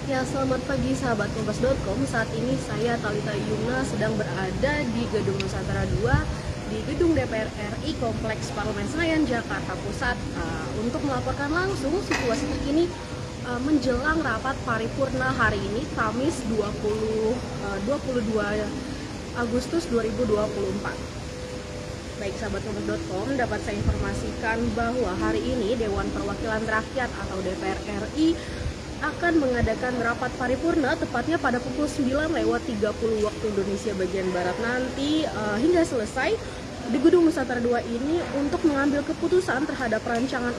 Ya, selamat pagi sahabat kompas.com. Saat ini saya Talita Yumna sedang berada di Gedung Nusantara 2 di Gedung DPR RI Kompleks Parlemen Senayan, Jakarta Pusat untuk melaporkan langsung situasi terkini menjelang rapat paripurna hari ini Kamis 22 Agustus 2024. Baik sahabat kompas.com, dapat saya informasikan bahwa hari ini Dewan Perwakilan Rakyat atau DPR RI akan mengadakan rapat paripurna tepatnya pada pukul 9:30 waktu Indonesia bagian Barat nanti hingga selesai di Gedung Nusantara 2 ini untuk mengambil keputusan terhadap rancangan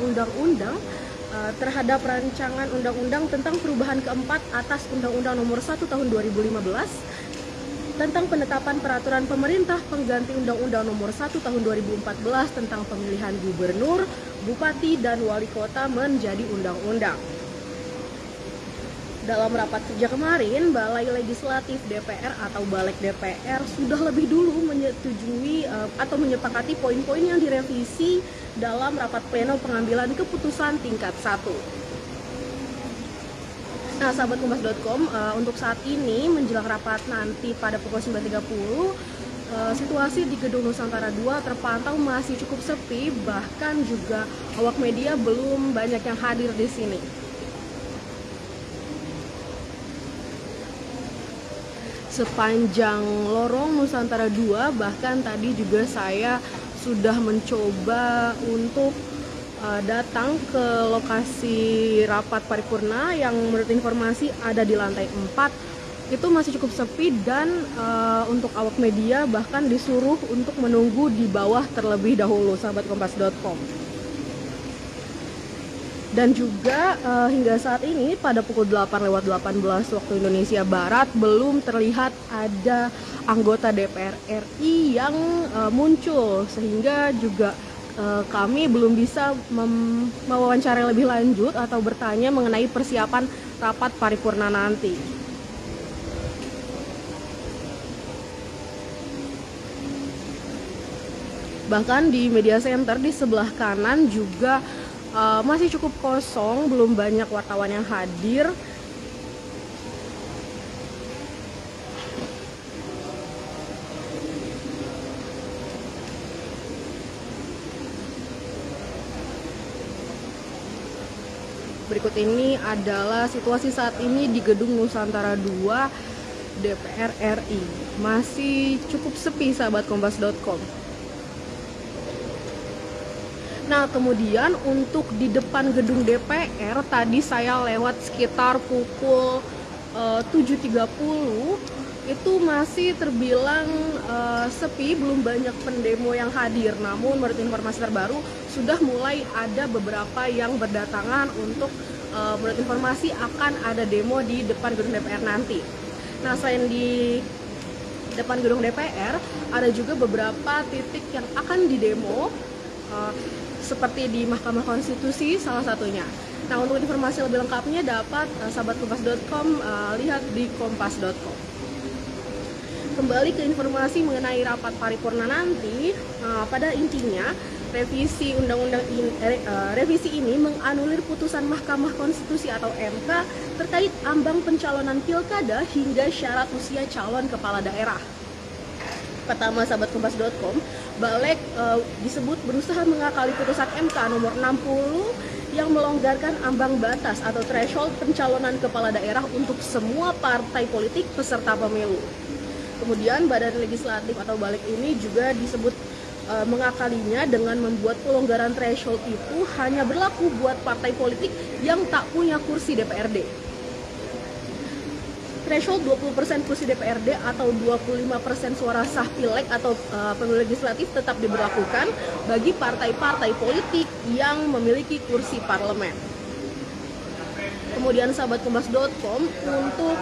undang-undang tentang perubahan keempat atas Undang-Undang Nomor 1 Tahun 2015 tentang penetapan peraturan pemerintah pengganti Undang-Undang Nomor 1 Tahun 2014 tentang pemilihan gubernur, bupati, dan wali kota menjadi undang-undang. Dalam rapat kerja kemarin, Balai Legislatif DPR atau Balek DPR sudah lebih dulu menyetujui atau menyepakati poin-poin yang direvisi dalam rapat pleno pengambilan keputusan tingkat 1. Nah, sahabat kompas.com, untuk saat ini menjelang rapat nanti pada pukul 9.30, situasi di Gedung Nusantara 2 terpantau masih cukup sepi, bahkan juga awak media belum banyak yang hadir di sini. Sepanjang lorong Nusantara 2, bahkan tadi juga saya sudah mencoba untuk datang ke lokasi rapat paripurna yang menurut informasi ada di lantai 4. Itu masih cukup sepi dan untuk awak media bahkan disuruh untuk menunggu di bawah terlebih dahulu, sahabat kompas.com. Dan juga hingga saat ini pada pukul 8:18 waktu Indonesia Barat belum terlihat ada anggota DPR RI yang muncul, sehingga juga kami belum bisa mewawancarai lebih lanjut atau bertanya mengenai persiapan rapat paripurna nanti. Bahkan di media center di sebelah kanan juga masih cukup kosong, belum banyak wartawan yang hadir. Berikut ini adalah situasi saat ini di Gedung Nusantara 2 DPR RI. Masih cukup sepi, sahabat kompas.com. Nah, kemudian untuk di depan gedung DPR tadi saya lewat sekitar pukul 7.30, itu masih terbilang sepi, belum banyak pendemo yang hadir. Namun menurut informasi terbaru sudah mulai ada beberapa yang berdatangan untuk menurut informasi akan ada demo di depan gedung DPR nanti. Nah, selain di depan gedung DPR ada juga beberapa titik yang akan didemo, seperti di Mahkamah Konstitusi salah satunya. Nah, untuk informasi lebih lengkapnya dapat sahabat kompas.com lihat di kompas.com. Kembali ke informasi mengenai rapat paripurna nanti, pada intinya revisi revisi ini menganulir putusan Mahkamah Konstitusi atau MK terkait ambang pencalonan pilkada hingga syarat usia calon kepala daerah. Pertama, sahabat kompas.com, Balek disebut berusaha mengakali putusan MK nomor 60 yang melonggarkan ambang batas atau threshold pencalonan kepala daerah untuk semua partai politik peserta pemilu. Kemudian Badan Legislatif atau Balek ini juga disebut mengakalinya dengan membuat pelonggaran threshold itu hanya berlaku buat partai politik yang tak punya kursi DPRD. Threshold 20% kursi DPRD atau 25% suara sah pileg atau pemilu legislatif tetap diberlakukan bagi partai-partai politik yang memiliki kursi parlemen. Kemudian sahabat kompas.com, untuk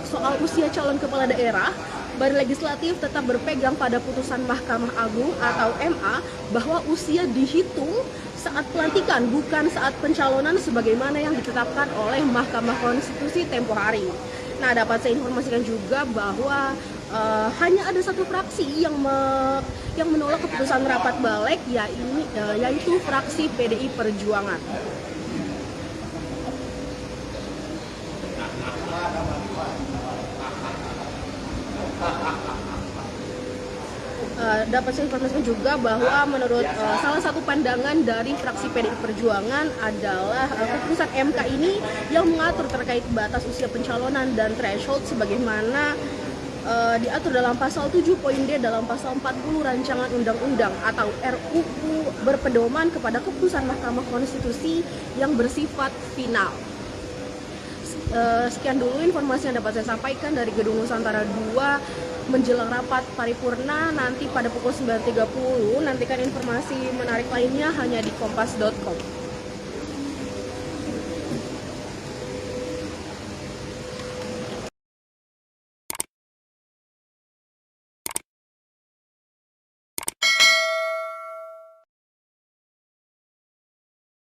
soal usia calon kepala daerah, Badan Legislatif tetap berpegang pada putusan Mahkamah Agung atau MA bahwa usia dihitung saat pelantikan, bukan saat pencalonan sebagaimana yang ditetapkan oleh Mahkamah Konstitusi tempo hari. Nah, dapat saya informasikan juga bahwa hanya ada satu fraksi yang menolak keputusan rapat Balek, yaitu fraksi PDI Perjuangan. dapat saya informasikan juga bahwa menurut salah satu pandangan dari fraksi PDI Perjuangan adalah keputusan MK ini yang mengatur terkait batas usia pencalonan dan threshold sebagaimana diatur dalam pasal 7.d dalam pasal 40 rancangan undang-undang atau RUU berpedoman kepada keputusan Mahkamah Konstitusi yang bersifat final. Sekian dulu informasi yang dapat saya sampaikan dari Gedung Nusantara 2 menjelang rapat paripurna nanti pada pukul 9.30. Nantikan informasi menarik lainnya hanya di kompas.com.